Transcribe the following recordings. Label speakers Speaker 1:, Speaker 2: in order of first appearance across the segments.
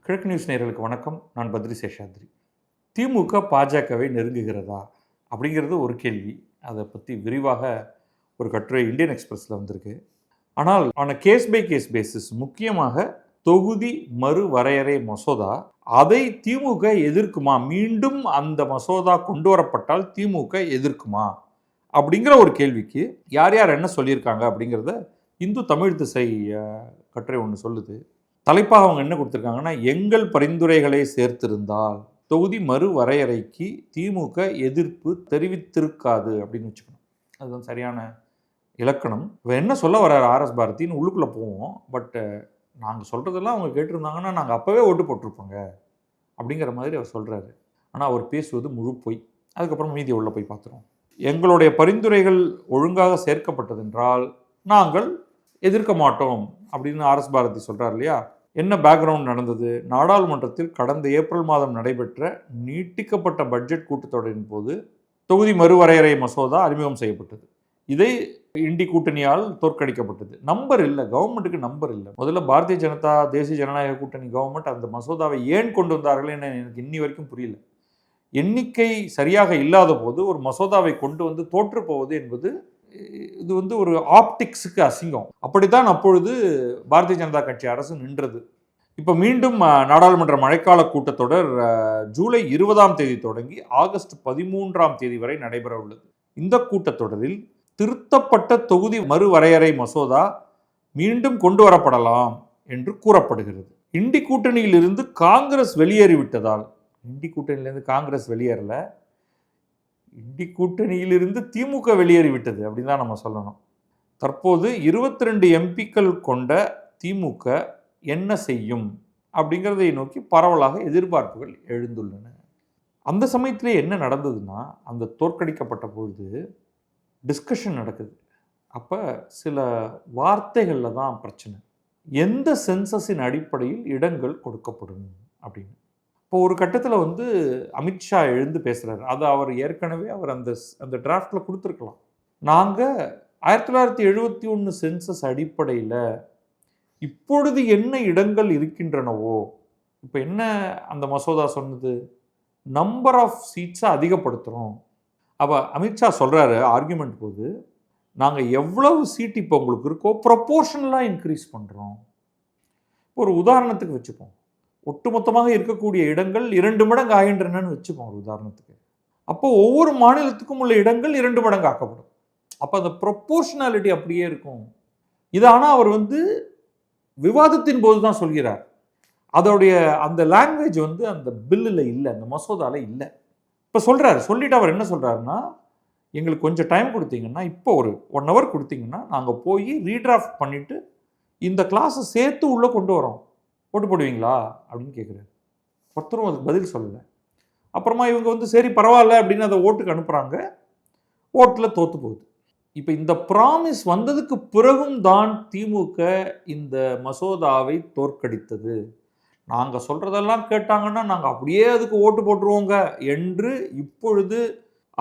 Speaker 1: கிழக்கு நியூஸ் நேயர்களுக்கு வணக்கம். நான் பத்ரி சேஷாத்ரி. திமுக பாஜகவை நெருங்குகிறதா அப்படிங்கிறது ஒரு கேள்வி. அதை பற்றி விரிவாக ஒரு கட்டுரை இந்தியன் எக்ஸ்பிரஸில் வந்திருக்கு. ஆனால் கேஸ் பை கேஸ் பேசிஸ், முக்கியமாக தொகுதி மறுவரையறை மசோதா, அதை திமுக எதிர்க்குமா, மீண்டும் அந்த மசோதா கொண்டு வரப்பட்டால் திமுக எதிர்க்குமா அப்படிங்கிற ஒரு கேள்விக்கு யார் யார் என்ன சொல்லியிருக்காங்க அப்படிங்கிறத இந்து தமிழ் திசை கட்டுரை ஒன்று சொல்லுது. தலைப்பாக அவங்க என்ன கொடுத்துருக்காங்கன்னா, எங்கள் பரிந்துரைகளை சேர்த்திருந்தால் தொகுதி மறுவரையறைக்கு திமுக எதிர்ப்பு தெரிவித்திருக்காது அப்படின்னு வச்சுக்கணும். அதுதான் சரியான இலக்கணம். இவன் என்ன சொல்ல வர்றாரு ஆர்எஸ் பாரதின்னு உள்ளுக்குள்ளே போவோம். பட் நாங்கள் சொல்கிறதெல்லாம் அவங்க கேட்டிருந்தாங்கன்னா நாங்கள் அப்போவே ஓட்டு போட்டிருப்போங்க அப்படிங்கிற மாதிரி அவர் சொல்கிறாரு. ஆனால் அவர் பேசுவது முழு பொய். அதுக்கப்புறம் மீதி உள்ள போய் பார்த்துருவோம். எங்களுடைய பரிந்துரைகள் ஒழுங்காக சேர்க்கப்பட்டதென்றால் நாங்கள் எதிர்க்க மாட்டோம் அப்படின்னு ஆர்எஸ் பாரதி சொல்கிறார் இல்லையா. என்ன பேக்ரவுண்ட் நடந்தது? நாடாளுமன்றத்தில் கடந்த ஏப்ரல் மாதம் நடைபெற்ற நீட்டிக்கப்பட்ட பட்ஜெட் கூட்டத்தொடரின் போது தொகுதி மறுவரையறை மசோதா அறிமுகம் செய்யப்பட்டது. இதை இண்டி கூட்டணியால் தோற்கடிக்கப்பட்டது. நம்பர் இல்லை, கவர்மெண்ட்டுக்கு நம்பர் இல்லை. முதல்ல பாரதிய ஜனதா தேசிய ஜனநாயக கூட்டணி கவர்மெண்ட் அந்த மசோதாவை ஏன் கொண்டு வந்தார்கள் என்ன எனக்கு இன்னி வரைக்கும் புரியல. எண்ணிக்கை சரியாக இல்லாத போது ஒரு மசோதாவை கொண்டு வந்து தோற்று போவது என்பது இது ஒரு ஆப்டிக்ஸுக்கு அசிங்கம். அப்படித்தான் அப்பொழுது பாரதிய ஜனதா கட்சி அரசு நின்றது. இப்போ மீண்டும் நாடாளுமன்ற மழைக்கால கூட்டத்தொடர் ஜூலை 20 தொடங்கி ஆகஸ்ட் 13 வரை நடைபெற உள்ளது. இந்த கூட்டத்தொடரில் திருத்தப்பட்ட தொகுதி மறுவரையறை மசோதா மீண்டும் கொண்டு வரப்படலாம் என்று கூறப்படுகிறது. இண்டி கூட்டணியிலிருந்து காங்கிரஸ் வெளியேறிவிட்டதால், இண்டி கூட்டணியிலிருந்து காங்கிரஸ் வெளியேறல, இண்டி கூட்டணியிலிருந்து திமுக வெளியேறிவிட்டது அப்படின்னு தான் நம்ம சொல்லணும். தற்போது 22 எம்பிக்கள் கொண்ட திமுக என்ன செய்யும் அப்படிங்கிறதை நோக்கி பரவலாக எதிர்பார்ப்புகள் எழுந்துள்ளன. அந்த சமயத்திலே என்ன நடந்ததுன்னா, அந்த தோற்கடிக்கப்பட்ட பொழுது டிஸ்கஷன் நடக்குது. அப்போ சில வார்த்தைகளில் தான் பிரச்சனை. எந்த சென்சஸின் அடிப்படையில் இடங்கள் கொடுக்கப்படும் அப்படின்னு. இப்போ ஒரு கட்டத்தில் அமித்ஷா எழுந்து பேசுகிறார். அது அவர் ஏற்கனவே அந்த டிராஃப்டில் கொடுத்துருக்கலாம். நாங்கள் 1971 சென்சஸ் அடிப்படையில் இப்பொழுது என்ன இடங்கள் இருக்கின்றனவோ, இப்போ என்ன அந்த மசோதா சொன்னது, நம்பர் ஆஃப் சீட்ஸை அதிகப்படுத்துகிறோம். அப்போ அமித்ஷா சொல்கிறாரு ஆர்கியூமெண்ட் போது, நாங்கள் எவ்வளவு சீட் இப்போ உங்களுக்கு இருக்கோ ப்ரொப்போர்ஷனலாக இன்க்ரீஸ் பண்ணுறோம். ஒரு உதாரணத்துக்கு வச்சுப்போம், ஒட்டுமொத்தமாக இருக்கக்கூடிய இடங்கள் 2 மடங்கு ஆகின்றனன்னு வச்சுப்போம் ஒரு உதாரணத்துக்கு. அப்போ ஒவ்வொரு மாநிலத்துக்கும் உள்ள இடங்கள் 2 மடங்கு ஆக்கப்படும். அப்போ அந்த ப்ரொப்போர்ஷனாலிட்டி அப்படியே இருக்கும். இது ஆனால் அவர் விவாதத்தின் போது தான் சொல்கிறார். அதோடைய அந்த லாங்குவேஜ் அந்த பில்லில் இல்லை, அந்த மசோதாவில் இல்லை. இப்போ சொல்லிட்டு அவர் என்ன சொல்கிறாருன்னா, எங்களுக்கு கொஞ்சம் டைம் கொடுத்தீங்கன்னா, இப்போ ஒரு 1 hour கொடுத்தீங்கன்னா நாங்கள் போய் ரீட்ராஃப்ட் பண்ணிவிட்டு இந்த கிளாஸை சேர்த்து உள்ளே கொண்டு வரோம், போட்டு போடுவீங்களா அப்படின்னு கேட்குறாரு. ஒருத்தரும் அதுக்கு பதில் சொல்லலை. அப்புறமா இவங்க சரி பரவாயில்ல அப்படின்னு அதை ஓட்டுக்கு அனுப்புகிறாங்க. ஓட்டில் தோற்று போகுது. இப்போ இந்த ப்ராமிஸ் வந்ததுக்கு பிறகும் தான் திமுக இந்த மசோதாவை தோற்கடித்தது. நாங்கள் சொல்கிறதெல்லாம் கேட்டாங்கன்னா நாங்கள் அப்படியே அதுக்கு ஓட்டு போட்டுருவோங்க என்று இப்பொழுது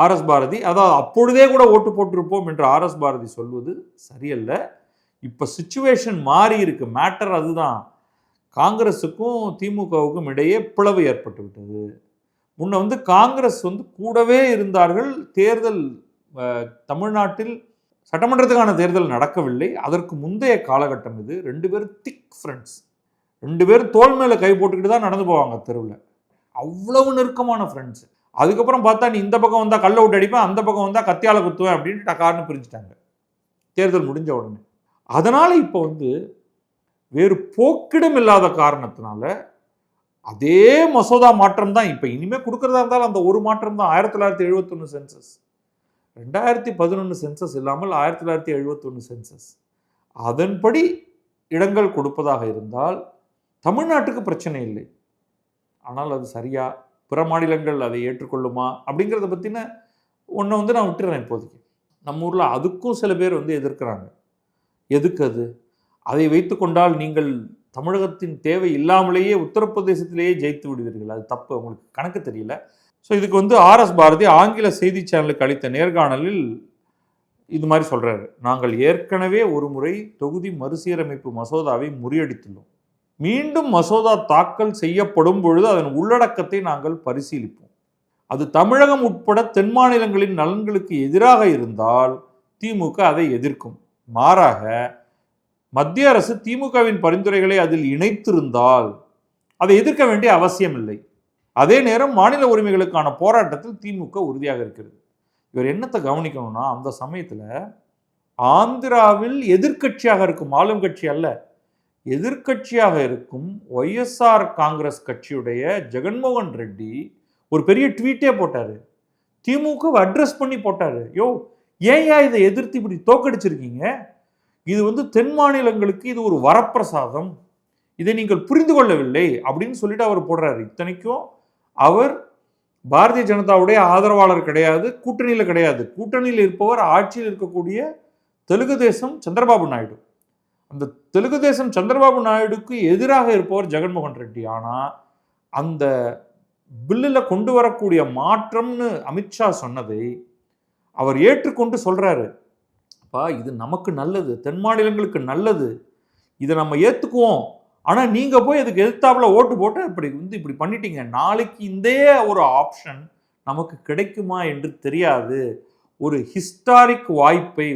Speaker 1: ஆர்எஸ் பாரதி, அதாவது அப்பொழுதே கூட ஓட்டு போட்டிருப்போம் என்று ஆர்எஸ் பாரதி சொல்வது சரியல்ல. இப்போ சிச்சுவேஷன் மாறி இருக்கு. மேட்டர் அதுதான். காங்கிரஸுக்கும் திமுகவுக்கும் இடையே பிளவு ஏற்பட்டு விட்டது. முன்ன காங்கிரஸ் கூடவே இருந்தார்கள். தேர்தல் தமிழ்நாட்டில் சட்டமன்றத்துக்கான தேர்தல் நடக்கவில்லை. அதற்கு முந்தைய காலகட்டம் இது. 2 பேரும் திக் ஃப்ரெண்ட்ஸ். 2 பேரும் தோல் மேலே கை போட்டுக்கிட்டு தான் நடந்து போவாங்க தெருவில். அவ்வளவு நெருக்கமான ஃப்ரெண்ட்ஸ். அதுக்கப்புறம் பார்த்தா நீ இந்த பக்கம் வந்தால் கல்லை விட்டு அடிப்பேன், அந்த பக்கம் வந்தால் கத்தியால் குத்துவேன் அப்படின்ட்டு டக்கார்னு பிரிஞ்சுட்டாங்க தேர்தல் முடிஞ்ச உடனே. அதனால் இப்போ வேறு போக்கிடம் இல்லாத காரணத்தினால அதே மசோதா மாற்றம் தான் இப்போ இனிமேல் கொடுக்குறதா இருந்தாலும் அந்த ஒரு மாற்றம் தான். 1971 சென்சஸ், 2011 சென்சஸ் இல்லாமல் 1971 சென்சஸ். அதன்படி இடங்கள் கொடுப்பதாக இருந்தால் தமிழ்நாட்டுக்கு பிரச்சனை இல்லை. ஆனால் அது சரியா, பிற மாநிலங்கள் அதை ஏற்றுக்கொள்ளுமா அப்படிங்கிறத பற்றின ஒன்றை நான் விட்டுறேன். இப்போதைக்கு நம்ம ஊரில் அதுக்கும் சில பேர் எதிர்க்கிறாங்க. எதுக்கு அது? அதை வைத்து கொண்டால் நீங்கள் தமிழகத்தின் தேவை இல்லாமலேயே உத்தரப்பிரதேசத்திலேயே ஜெயித்து விடுவீர்கள். அது தப்பு, உங்களுக்கு கணக்கு தெரியல. ஸோ இதுக்கு ஆர்எஸ் பாரதி ஆங்கில செய்தி சேனலுக்கு அளித்த நேர்காணலில் இது மாதிரி சொல்கிறாரு. நாங்கள் ஏற்கனவே ஒரு முறை தொகுதி மறுசீரமைப்பு மசோதாவை முறியடித்துள்ளோம். மீண்டும் மசோதா தாக்கல் செய்யப்படும் பொழுது அதன் உள்ளடக்கத்தை நாங்கள் பரிசீலிப்போம். அது தமிழகம் உட்பட தென் மாநிலங்களின் நலன்களுக்கு எதிராக இருந்தால் திமுக அதை எதிர்க்கும். மாறாக மத்திய அரசு திமுகவின் பரிந்துரைகளை அதில் இணைத்திருந்தால் அதை எதிர்க்க வேண்டிய அவசியம் இல்லை. அதே நேரம் மாநில உரிமைகளுக்கான போராட்டத்தில் திமுக உறுதியாக இருக்கிறது. இவர் என்னத்தை கவனிக்கணும்னா, அந்த சமயத்தில் ஆந்திராவில் எதிர்க்கட்சியாக இருக்கும், ஆளும் கட்சி அல்ல, எதிர்க்கட்சியாக இருக்கும் ஒய்எஸ்ஆர் காங்கிரஸ் கட்சியுடைய ஜெகன்மோகன் ரெட்டி ஒரு பெரிய ட்வீட்டே போட்டாரு. திமுகவை அட்ரஸ் பண்ணி போட்டாரு. ஏன் இதை எதிர்த்து இப்படி தோக்கடிச்சிருக்கீங்க? இது தென் மாநிலங்களுக்கு இது ஒரு வரப்பிரசாதம், இதை நீங்கள் புரிந்து கொள்ளவில்லை அப்படின்னு சொல்லிட்டு அவர் போடுறாரு. இத்தனைக்கும் அவர் பாரதிய ஜனதாவுடைய ஆதரவாளர் கிடையாது, கூட்டணியில் கிடையாது. கூட்டணியில் இருப்பவர் ஆட்சியில் இருக்கக்கூடிய தெலுங்கு தேசம் சந்திரபாபு நாயுடு. அந்த தெலுங்கு தேசம் சந்திரபாபு நாயுடுக்கு எதிராக இருப்பவர் ஜெகன்மோகன் ரெட்டி. ஆனால் அந்த பில்லில் கொண்டு வரக்கூடிய மாற்றம்னு அமித்ஷா சொன்னதை அவர் ஏற்றுக்கொண்டு சொல்றாரு, அப்பா இது நமக்கு நல்லது, தென் மாநிலங்களுக்கு நல்லது, இதை நம்ம ஏற்றுக்குவோம். ஆனால் நீங்கள் போய் அதுக்கு எதிர்த்தாப்புல ஓட்டு போட்டு இப்படி பண்ணிட்டீங்க, நாளைக்கு இந்த ஒரு ஆப்ஷன் நமக்கு கிடைக்குமா என்று தெரியாது. ஒரு ஹிஸ்டாரிக் வாய்ப்பை,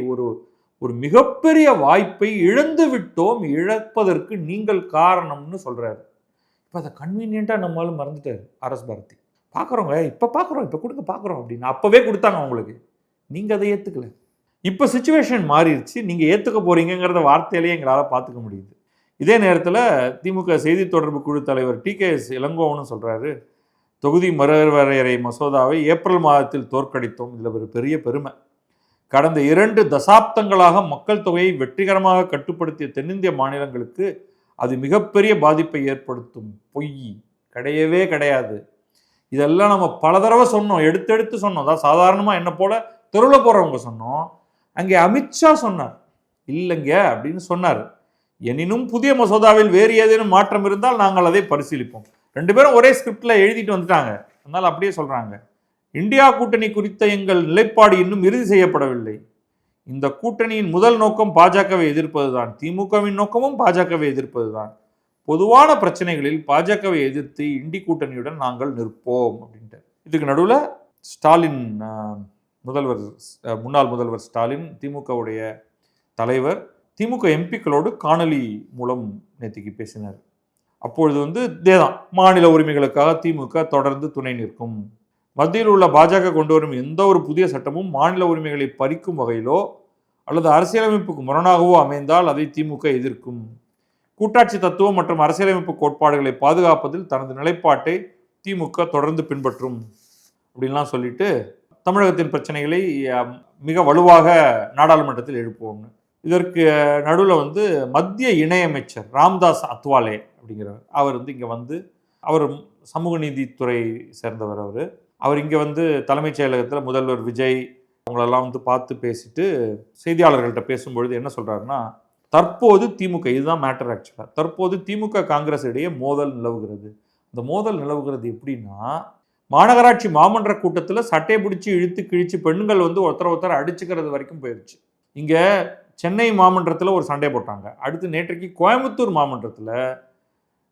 Speaker 1: ஒரு மிகப்பெரிய வாய்ப்பை இழந்து விட்டோம், இழப்பதற்கு நீங்கள் காரணம்னு சொல்கிறாரு. இப்போ அதை கன்வீனியண்ட்டாக நம்மளாலும் மறந்துட்டார் ஆர்எஸ் பாரதி. பார்க்குறோங்க, இப்போ கொடுங்க பார்க்குறோம் அப்படின்னு அப்போவே கொடுத்தாங்க உங்களுக்கு, நீங்கள் அதை ஏற்றுக்கல. இப்போ சிச்சுவேஷன் மாறிடுச்சு, நீங்கள் ஏற்றுக்க போகிறீங்கிறத வார்த்தையிலேயே எங்களால் பார்த்துக்க முடியுது. இதே நேரத்தில் திமுக செய்தி தொடர்பு குழு தலைவர் TKS இளங்கோவனும் சொல்கிறாரு, தொகுதி மறுவரையறை மசோதாவை ஏப்ரல் மாதத்தில் தோற்கடித்தோம். இதில் ஒரு பெரிய பெருமை. கடந்த 2 தசாப்தங்களாக மக்கள் தொகையை வெற்றிகரமாக கட்டுப்படுத்திய தென்னிந்திய மாநிலங்களுக்கு அது மிகப்பெரிய பாதிப்பை ஏற்படுத்தும். பொய் கிடையவே கிடையாது. இதெல்லாம் நம்ம பல தடவை சொன்னோம், எடுத்து சொன்னோம். அதான் சாதாரணமாக என்ன போல தெருவில் போகிறவங்க சொன்னோம். அங்கே அமித்ஷா சொன்னார், இல்லைங்க அப்படின்னு சொன்னார். எனினும் புதிய மசோதாவில் வேறு ஏதேனும் மாற்றம் இருந்தால் நாங்கள் அதை பரிசீலிப்போம். 2 பேரும் ஒரே ஸ்கிரிப்டில் எழுதிட்டு வந்துட்டாங்க, அதனால் அப்படியே சொல்கிறாங்க. இந்தியா கூட்டணி குறித்த எங்கள் நிலைப்பாடு இன்னும் இறுதி செய்யப்படவில்லை. இந்த கூட்டணியின் முதல் நோக்கம் பாஜகவை எதிர்ப்பதுதான், திமுகவின் நோக்கமும் பாஜகவை எதிர்ப்பதுதான். பொதுவான பிரச்சனைகளில் பாஜகவை எதிர்த்து இண்டி கூட்டணியுடன் நாங்கள் நிற்போம் அப்படின்ட்டு. இதுக்கு நடுவில் ஸ்டாலின், முன்னாள் முதல்வர் ஸ்டாலின், திமுகவுடைய தலைவர், திமுக எம்பிக்களோடு காணொலி மூலம் நேற்றுக்கு பேசினார். அப்பொழுது இதேதான், மாநில உரிமைகளுக்காக திமுக தொடர்ந்து துணை நிற்கும். மத்தியில் உள்ள பாஜக கொண்டு வரும் எந்த ஒரு புதிய சட்டமும் மாநில உரிமைகளை பறிக்கும் வகையிலோ அல்லது அரசியலமைப்புக்கு முரணாகவோ அமைந்தால் அதை திமுக எதிர்க்கும். கூட்டாட்சி தத்துவம் மற்றும் அரசியலமைப்பு கோட்பாடுகளை பாதுகாப்பதில் தனது நிலைப்பாட்டை திமுக தொடர்ந்து பின்பற்றும் அப்படின்லாம் சொல்லிட்டு தமிழகத்தின் பிரச்சனைகளை மிக வலுவாக நாடாளுமன்றத்தில் எழுப்புவோம்னு. இதற்கு நடுவில் மத்திய இணையமைச்சர் ராம்தாஸ் அத்வாலே அப்படிங்கிறவர், அவர் இங்கே அவர் சமூக நீதித்துறை சேர்ந்தவர். அவர் இங்கே தலைமைச் செயலகத்தில் முதல்வர் விஜய் அவங்களெல்லாம் பார்த்து பேசிட்டு செய்தியாளர்கள்ட்ட பேசும்பொழுது என்ன சொல்கிறாருன்னா, தற்போது திமுக, இதுதான் மேட்டர் ஆக்சுவலாக, தற்போது திமுக காங்கிரஸ் இடையே மோதல் நிலவுகிறது. இந்த மோதல் நிலவுகிறது எப்படின்னா, மாநகராட்சி மாமன்ற கூட்டத்தில் சட்டையை பிடிச்சி இழுத்து கிழிச்சு பெண்கள் ஒருத்தர் அடிச்சுக்கிறது வரைக்கும் போயிடுச்சு. இங்கே சென்னை மாமன்றத்தில் ஒரு சண்டை போட்டாங்க. அடுத்து நேற்றைக்கு கோயம்புத்தூர் மாமன்றத்தில்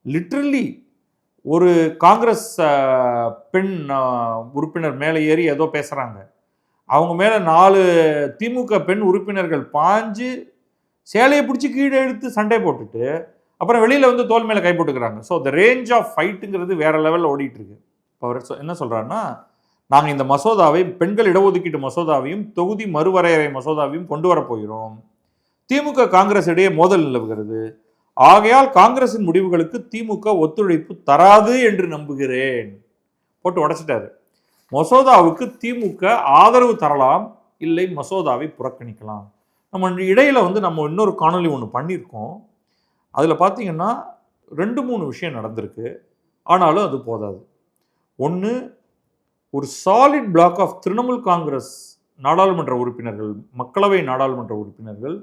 Speaker 1: லிட்ரலி ஒரு காங்கிரஸ் பெண் உறுப்பினர் மேலே ஏறி ஏதோ பேசுகிறாங்க. அவங்க மேலே 4 திமுக பெண் உறுப்பினர்கள் பாஞ்சு சேலையை பிடிச்சி கீழே எடுத்து சண்டை போட்டுட்டு அப்புறம் வெளியில் தோல் மேலே கை போட்டுக்கிறாங்க. ஸோ த ரேஞ்ச் ஆஃப் ஃபைட்டுங்கிறது வேறு லெவலில் ஓடிட்டுருக்கு. இப்போ அவர் என்ன சொல்கிறாருன்னா, நாங்கள் இந்த மசோதாவை, பெண்கள் இடஒதுக்கீட்டு மசோதாவையும் தொகுதி மறுவரையறை மசோதாவையும் கொண்டு வரப்போகிறோம். திமுக காங்கிரஸ் இடையே மோதல் நிலவுகிறது. ஆகையால் காங்கிரசின் முடிவுகளுக்கு திமுக ஒத்துழைப்பு தராது என்று நம்புகிறேன். போட்டு உடைச்சிட்டாரு. மசோதாவுக்கு திமுக ஆதரவு தரலாம், இல்லை மசோதாவை புறக்கணிக்கலாம். நம்ம இடையில நம்ம இன்னொரு காணொலி ஒன்று பண்ணியிருக்கோம். அதில் பார்த்தீங்கன்னா 2-3 விஷயம் நடந்திருக்கு. ஆனாலும் அது போதாது. ஒன்று, ஒரு solid block of Trinamool Congress நாடாளுமன்ற உறுப்பினர்கள், மக்களவை நாடாளுமன்ற உறுப்பினர்கள்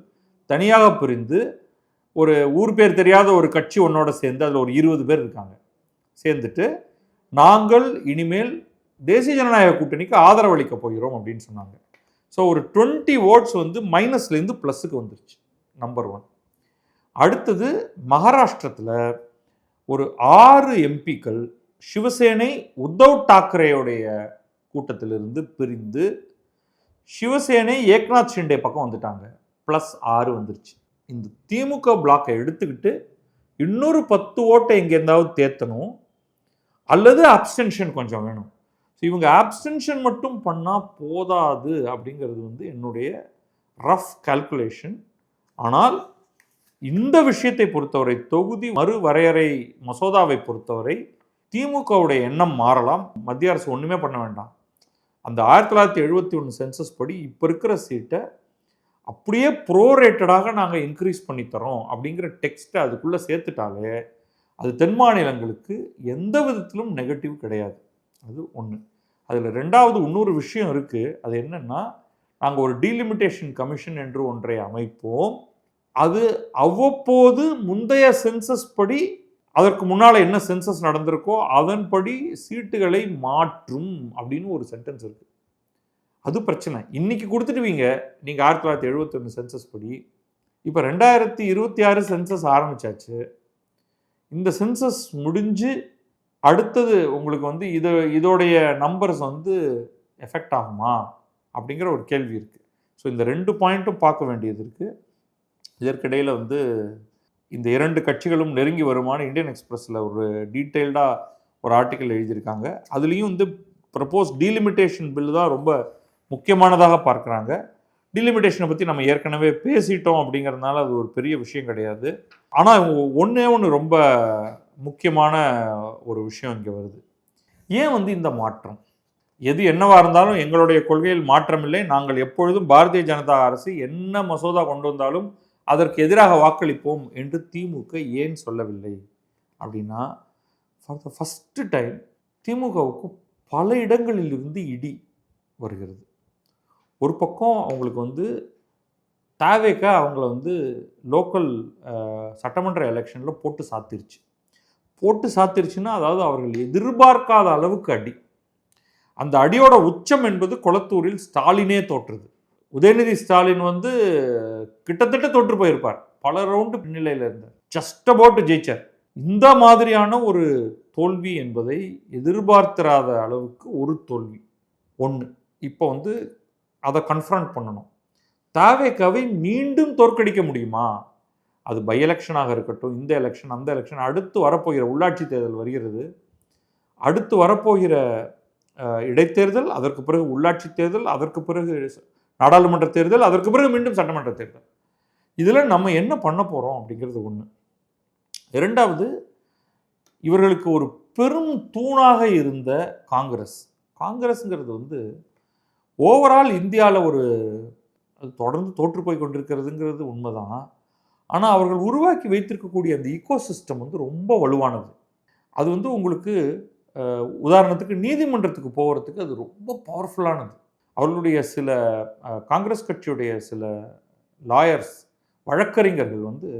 Speaker 1: தனியாக பிரிந்து ஒரு ஊர் பேர் தெரியாத ஒரு கட்சி ஒன்னோட சேர்ந்து, அதில் ஒரு 20 பேர் இருக்காங்க, சேர்ந்துட்டு நாங்கள் இனிமேல் தேசிய ஜனநாயக கூட்டணிக்கு ஆதரவு அளிக்க போகிறோம் அப்படின்னு சொன்னாங்க. ஸோ ஒரு 20 votes மைனஸ்லேருந்து ப்ளஸுக்கு வந்துருச்சு. நம்பர் 1. அடுத்தது மகாராஷ்டிரத்தில் ஒரு 6 எம்பிக்கள் சிவசேனை உத்தவ் தாக்கரேயுடைய கூட்டத்திலிருந்து பிரிந்து சிவசேனை ஏக்நாத் ஷிண்டே பக்கம் வந்துட்டாங்க. +6 வந்துருச்சு. இந்த திமுக பிளாக்கை எடுத்துக்கிட்டு இன்னொரு 10 ஓட்டை எங்கே இருந்தாவது தேத்தணும், அல்லது அப்ஸ்டென்ஷன் கொஞ்சம் வேணும். இவங்க அப்ஸ்டென்ஷன் மட்டும் பண்ணால் போதாது அப்படிங்கிறது வந்து என்னுடைய ரஃப் கால்குலேஷன். ஆனால் இந்த விஷயத்தை பொறுத்தவரை, தொகுதி மறுவரையறை மசோதாவை பொறுத்தவரை திமுகவுடைய எண்ணம் மாறலாம். மத்திய அரசு ஒன்றுமே பண்ண வேண்டாம். அந்த 1971 சென்சஸ் படி இப்போ இருக்கிற சீட்டை அப்படியே ப்ரோரேட்டடாக நாங்கள் இன்க்ரீஸ் பண்ணித்தரோம் அப்படிங்கிற டெக்ஸ்ட்டை அதுக்குள்ளே சேர்த்துட்டாலே அது தென் மாநிலங்களுக்கு எந்த விதத்திலும் நெகட்டிவ் கிடையாது. அது ஒன்று. அதில் ரெண்டாவது இன்னொரு விஷயம் இருக்குது. அது என்னென்னா, நாங்கள் ஒரு டீலிமிட்டேஷன் கமிஷன் என்று ஒன்றை அமைப்போம். அது அவ்வப்போது முந்தைய சென்சஸ் படி, அதற்கு முன்னால் என்ன சென்சஸ் நடந்திருக்கோ அதன்படி சீட்டுகளை மாற்றும் அப்படின்னு ஒரு சென்டென்ஸ் இருக்குது. அது பிரச்சனை. இன்னைக்கு கொடுத்துடுவீங்க நீங்கள் 1971 சென்சஸ் படி. இப்போ 2026 சென்சஸ் ஆரம்பிச்சாச்சு. இந்த சென்சஸ் முடிஞ்சு அடுத்தது உங்களுக்கு வந்து இதோடைய நம்பர்ஸ் வந்து எஃபெக்ட் ஆகுமா அப்படிங்கிற ஒரு கேள்வி இருக்குது. ஸோ இந்த 2 பாயிண்ட்டும் பார்க்க வேண்டியது இருக்குது. இதற்கிடையில் வந்து இந்த 2 கட்சிகளும் நெருங்கி வருமானு இந்தியன் எக்ஸ்பிரஸில் ஒரு டீட்டெயில்டாக ஒரு ஆர்டிக்கல் எழுதியிருக்காங்க. அதுலேயும் வந்து ப்ரப்போஸ் டீலிமிட்டேஷன் பில் தான் ரொம்ப முக்கியமானதாக பார்க்குறாங்க. டீலிமிட்டேஷனை பற்றி நம்ம ஏற்கனவே பேசிட்டோம் அப்படிங்கிறதுனால அது ஒரு பெரிய விஷயம் கிடையாது. ஆனால் ஒன்று ரொம்ப முக்கியமான ஒரு விஷயம் இங்கே வருது. ஏன் வந்து இந்த மாற்றம்? எது என்னவாக இருந்தாலும் எங்களுடைய கொள்கையில் மாற்றமில்லை. நாங்கள் எப்பொழுதும் பாரதிய ஜனதா அரசு என்ன மசோதா கொண்டு வந்தாலும் அதற்கு எதிராக வாக்களிப்போம் என்று திமுக ஏன் சொல்லவில்லை அப்படின்னா, ஃபார் த ஃபஸ்ட்டு டைம் திமுகவுக்கு பல இடங்களிலிருந்து இடி வருகிறது. ஒரு பக்கம் அவங்களுக்கு வந்து தாவேக அவங்கள வந்து லோக்கல் சட்டமன்ற எலெக்ஷனில் போட்டு சாத்திருச்சுன்னா, அதாவது அவர்கள் எதிர்பார்க்காத அளவுக்கு அடி. அந்த அடியோட உச்சம் என்பது கொளத்தூரில் ஸ்டாலினே தோற்றுது. உதயநிதி ஸ்டாலின் வந்து கிட்டத்தட்ட தோற்று போயிருப்பார். பல ரவுண்டு பின்னிலையில் இருந்தார். ஜஸ்ட் அபவுட் ஜெயிச்சார். இந்த மாதிரியான ஒரு தோல்வி என்பதை எதிர்பார்த்திராத அளவுக்கு ஒரு தோல்வி. ஒன்று. இப்போ வந்து அதை கன்ஃபரண்ட் பண்ணணும். தாவேகாவை மீண்டும் தோற்கடிக்க முடியுமா? அது பை எலெக்ஷனாக இருக்கட்டும், இந்த எலெக்ஷன், அந்த எலெக்ஷன், அடுத்து வரப்போகிற உள்ளாட்சி தேர்தல் வருகிறது, அடுத்து வரப்போகிற இடைத்தேர்தல், அதற்கு பிறகு உள்ளாட்சி தேர்தல், அதற்கு பிறகு நாடாளுமன்ற தேர்தல், அதற்கு பிறகு மீண்டும் சட்டமன்ற தேர்தல். இதில் நம்ம என்ன பண்ண போகிறோம் அப்படிங்கிறது ஒன்று. இரண்டாவது, இவர்களுக்கு ஒரு பெரும் தூணாக இருந்த காங்கிரஸ்ங்கிறது வந்து ஓவரால் இந்தியாவில் ஒரு தொடர்ந்து தோற்று போய் கொண்டிருக்கிறதுங்கிறது உண்மைதான். ஆனால் அவர்கள் உருவாக்கி வைத்திருக்கக்கூடிய அந்த ஈகோசிஸ்டம் வந்து ரொம்ப வலுவானது. அது வந்து உங்களுக்கு உதாரணத்துக்கு நீதிமன்றத்துக்கு போகிறதுக்கு அது ரொம்ப பவர்ஃபுல்லானது. அவர்களுடைய சில காங்கிரஸ் கட்சியுடைய சில லாயர்ஸ், வழக்கறிஞர்கள் வந்து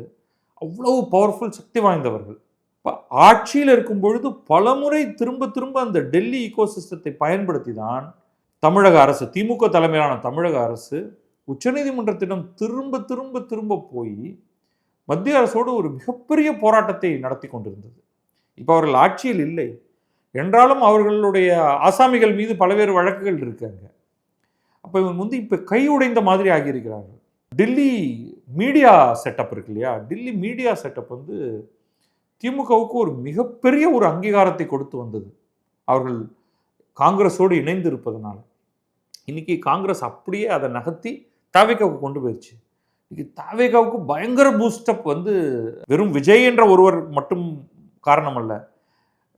Speaker 1: அவ்வளவு பவர்ஃபுல், சக்தி வாய்ந்தவர்கள். இப்போ ஆட்சியில் இருக்கும் பொழுது பலமுறை திரும்ப திரும்ப அந்த டெல்லி ஈகோசிஸ்டத்தை பயன்படுத்தி தான் தமிழக அரசு, திமுக தலைமையிலான தமிழக அரசு உச்சநீதிமன்றத்திடம் திரும்ப திரும்ப திரும்ப போய் மத்திய அரசோடு ஒரு மிகப்பெரிய போராட்டத்தை நடத்தி கொண்டிருந்தது. இப்போ அவர்கள் ஆட்சியில் இல்லை என்றாலும் அவர்களுடைய ஆசாமிகள் மீது பல்வேறு வழக்குகள் இருக்காங்க. அப்போ இவங்க வந்து இப்போ கை உடைந்த மாதிரி ஆகியிருக்கிறார்கள். டெல்லி மீடியா செட்டப் இருக்கு இல்லையா, டெல்லி மீடியா செட்டப் வந்து திமுகவுக்கு ஒரு மிகப்பெரிய ஒரு அங்கீகாரத்தை கொடுத்து வந்தது, அவர்கள் காங்கிரஸோடு இணைந்து இருப்பதனால. இன்னைக்கு காங்கிரஸ் அப்படியே அதை நகர்த்தி தாவேகாவுக்கு கொண்டு போயிடுச்சு. இன்னைக்கு தாவேகாவுக்கு பயங்கர பூஸ்டப் வந்து வெறும் விஜய் என்ற ஒருவர் மட்டும் காரணம் அல்ல.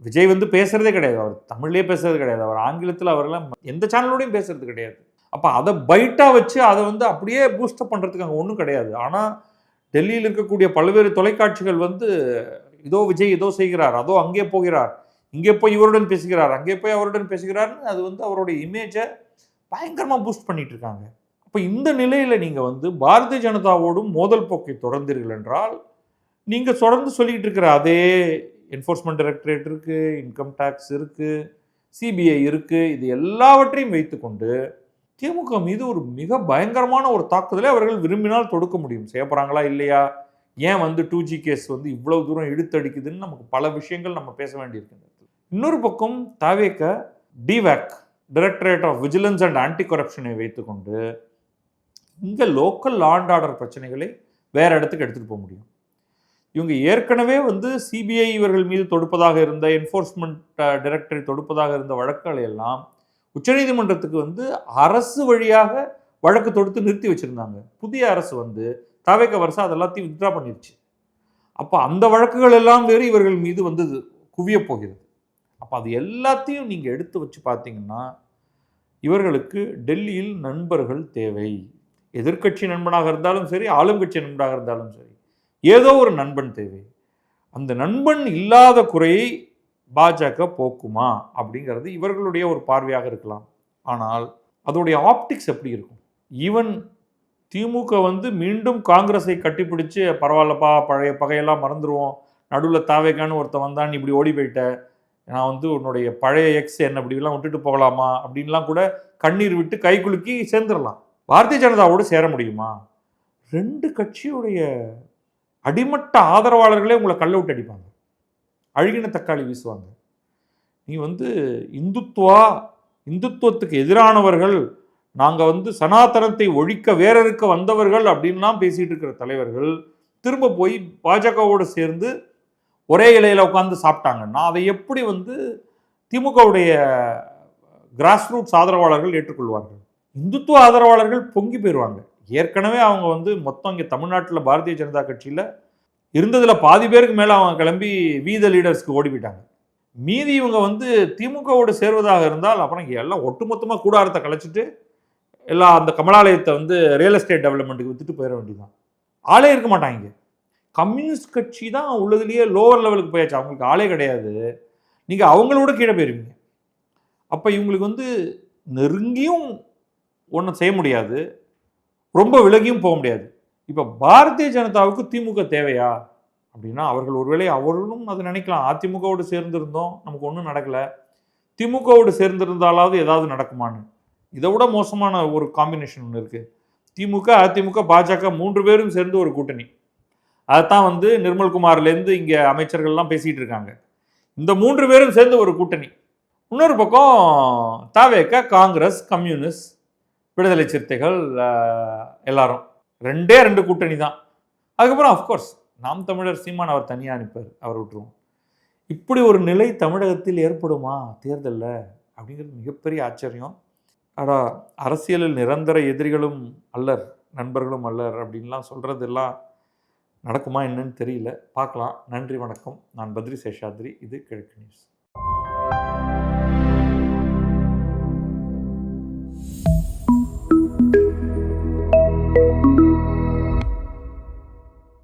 Speaker 1: விஜய் வந்து பேசுறதே கிடையாது, அவர் தமிழ்லேயே பேசுறது கிடையாது, அவர் ஆங்கிலத்தில் அவரெல்லாம் எந்த சேனலோடையும் பேசுறது கிடையாது. அப்போ அதை பைட்டாக வச்சு அதை வந்து அப்படியே பூஸ்டப் பண்ணுறதுக்கு அங்கே ஒன்றும் கிடையாது. ஆனால் டெல்லியில் இருக்கக்கூடிய பல்வேறு தொலைக்காட்சிகள் வந்து இதோ விஜய் இதோ செய்கிறார், அதோ அங்கே போகிறார், இங்கே போய் இவருடன் பேசுகிறார், அங்கே போய் அவருடன் பேசுகிறார்னு அது வந்து அவருடைய இமேஜை பயங்கரமாக பூஸ்ட் பண்ணிட்டு இருக்காங்க. அப்போ இந்த நிலையில் நீங்கள் வந்து பாரதிய ஜனதாவோடும் மோதல் போக்கை தொடர்ந்தீர்கள் என்றால், நீங்கள் தொடர்ந்து சொல்லிக்கிட்டு இருக்கிற அதே என்ஃபோர்ஸ்மெண்ட் டைரக்டரேட் இருக்குது, இன்கம் டேக்ஸ் இருக்குது, சிபிஐ இருக்குது, இது எல்லாவற்றையும் வைத்துக்கொண்டு திமுக மீது ஒரு மிக பயங்கரமான ஒரு தாக்குதலை அவர்கள் விரும்பினால் தொடுக்க முடியும். செய்ய போகிறாங்களா இல்லையா, ஏன் வந்து 2G கேஸ் வந்து இவ்வளவு தூரம் இழுத்தடிக்குதுன்னு நமக்கு பல விஷயங்கள் நம்ம பேச வேண்டியிருக்கிறது. இன்னொரு பக்கம் தாவேக DVAC, directorate of vigilance and anti கரப்ஷனை வைத்துக்கொண்டு இங்கே லோக்கல் லா அண்ட் ஆர்டர் பிரச்சனைகளை வேற இடத்துக்கு எடுத்துகிட்டு போக முடியும். இவங்க ஏற்கனவே வந்து சிபிஐ இவர்கள் மீது தொடுப்பதாக இருந்த, என்ஃபோர்ஸ்மெண்ட் டைரக்டரேட் தொடுப்பதாக இருந்த வழக்குகளை எல்லாம் உச்சநீதிமன்றத்துக்கு வந்து அரசு வழியாக வழக்கு தொடுத்து நிறுத்தி வச்சிருந்தாங்க. புதிய அரசு வந்து தாவேக வருஷம் அதெல்லாத்தையும் வித்ட்ரா பண்ணிருச்சு. அப்போ அந்த வழக்குகள் எல்லாம் வேறு இவர்கள் மீது வந்து குவிய போகிறது. அப்போ அது எல்லாத்தையும் நீங்கள் எடுத்து வச்சு பார்த்தீங்கன்னா இவர்களுக்கு டெல்லியில் நண்பர்கள் தேவை. எதிர்க்கட்சி நண்பனாக இருந்தாலும் சரி, ஆளும் கட்சி நண்பனாக இருந்தாலும் சரி, ஏதோ ஒரு நண்பன் தேவை. அந்த நண்பன் இல்லாத குறையை பாஜக போக்குமா அப்படிங்கிறது இவர்களுடைய ஒரு பார்வையாக இருக்கலாம். ஆனால் அதோடைய ஆப்டிக்ஸ் எப்படி இருக்கும்? ஈவன் திமுக வந்து மீண்டும் காங்கிரஸை கட்டிப்பிடிச்சு பரவாயில்லப்பா, பழைய பகையெல்லாம் மறந்துடுவோம், நடுவில் தாவேகான்னு ஒருத்தன் வந்தான், இப்படி ஓடி போயிட்ட, நான் வந்து உன்னுடைய பழைய எக்ஸ் என்ன இப்படிலாம் விட்டுட்டு போகலாமா அப்படின்லாம் கூட கண்ணீர் விட்டு கை குலுக்கி சேர்ந்துடலாம். பாரதிய ஜனதாவோடு சேர முடியுமா? 2 கட்சியுடைய அடிமட்ட ஆதரவாளர்களே உங்களை கல்ல விட்டு அடிப்பாங்க, அழுகின தக்காளி வீசுவாங்க. நீ வந்து இந்துத்துவத்துக்கு எதிரானவர்கள், நாங்கள் வந்து சனாதனத்தை ஒழிக்க வேறறுக்க வந்தவர்கள் அப்படின்லாம் பேசிட்டு இருக்கிற தலைவர்கள் திரும்ப போய் பாஜகவோடு சேர்ந்து ஒரே இலையில் உட்காந்து சாப்பிட்டாங்கன்னா அதை எப்படி வந்து திமுகவுடைய கிராஸ் ரூட்ஸ் ஆதரவாளர்கள் ஏற்றுக்கொள்வார்கள்? இந்துத்துவ ஆதரவாளர்கள் பொங்கி போயிடுவாங்க. ஏற்கனவே அவங்க வந்து மொத்தம் இங்கே தமிழ்நாட்டில் பாரதிய ஜனதா கட்சியில் இருந்ததில் பாதி பேருக்கு மேலே அவங்க கிளம்பி வீத லீடர்ஸ்க்கு ஓடி போயிட்டாங்க. மீதி இவங்க வந்து திமுகவோடு சேர்வதாக இருந்தால் அப்புறம் இங்கே எல்லாம் ஒட்டுமொத்தமாக கூடாரத்தை கலைச்சிட்டு எல்லாம் அந்த கமலாலயத்தை வந்து ரியல் எஸ்டேட் டெவலப்மெண்ட்டுக்கு வித்துட்டு போயிட வேண்டியதுதான். ஆளே இருக்க மாட்டாங்க. கம்யூனிஸ்ட் கட்சி தான் உள்ளதுலேயே லோவர் லெவலுக்கு போயாச்சு, அவங்களுக்கு ஆளே கிடையாது. நீங்கள் அவங்களோட கீழே போயிருவீங்க. அப்போ இவங்களுக்கு வந்து நெருங்கியும் ஒன்றும் செய்ய முடியாது, ரொம்ப விலகியும் போக முடியாது. இப்போ பாரதிய ஜனதாவுக்கு திமுக தேவையா அப்படின்னா அவர்கள் ஒருவேளை அவர்களும் அதை நினைக்கலாம். அதிமுகவோடு சேர்ந்திருந்தோம், நமக்கு ஒன்றும் நடக்கலை, திமுகவோடு சேர்ந்திருந்தாலாவது ஏதாவது நடக்குமான்னு. இதை விட மோசமான ஒரு காம்பினேஷன் ஒன்று இருக்குது. திமுக, அதிமுக, பாஜக 3 பேரும் சேர்ந்து ஒரு கூட்டணி. அதைத்தான் வந்து நிர்மல்குமார்லேருந்து இங்கே அமைச்சர்கள்லாம் பேசிகிட்டு இருக்காங்க. இந்த 3 பேரும் சேர்ந்து ஒரு கூட்டணி. இன்னொரு பக்கம் தாவேக, காங்கிரஸ், கம்யூனிஸ்ட், விடுதலை சிறுத்தைகள், எல்லாரும் 2 கூட்டணி தான். அதுக்கப்புறம் அஃப்கோர்ஸ் நாம் தமிழர் சீமான் அவர் தனியாக அனுப்பார், அவர் விட்டுருவோம். இப்படி ஒரு நிலை தமிழகத்தில் ஏற்படுமா தேர்தலில் அப்படிங்கிறது மிகப்பெரிய ஆச்சரியம். ஆனால் அரசியலில் நிரந்தர எதிரிகளும் அல்லர், நண்பர்களும் அல்லர் அப்படின்லாம் சொல்கிறதெல்லாம் நடக்குமா என்னன்னு தெரியல, பார்க்கலாம். நன்றி, வணக்கம். நான் பத்ரி சேஷாத்ரி, இது கிழக்கு நியூஸ்.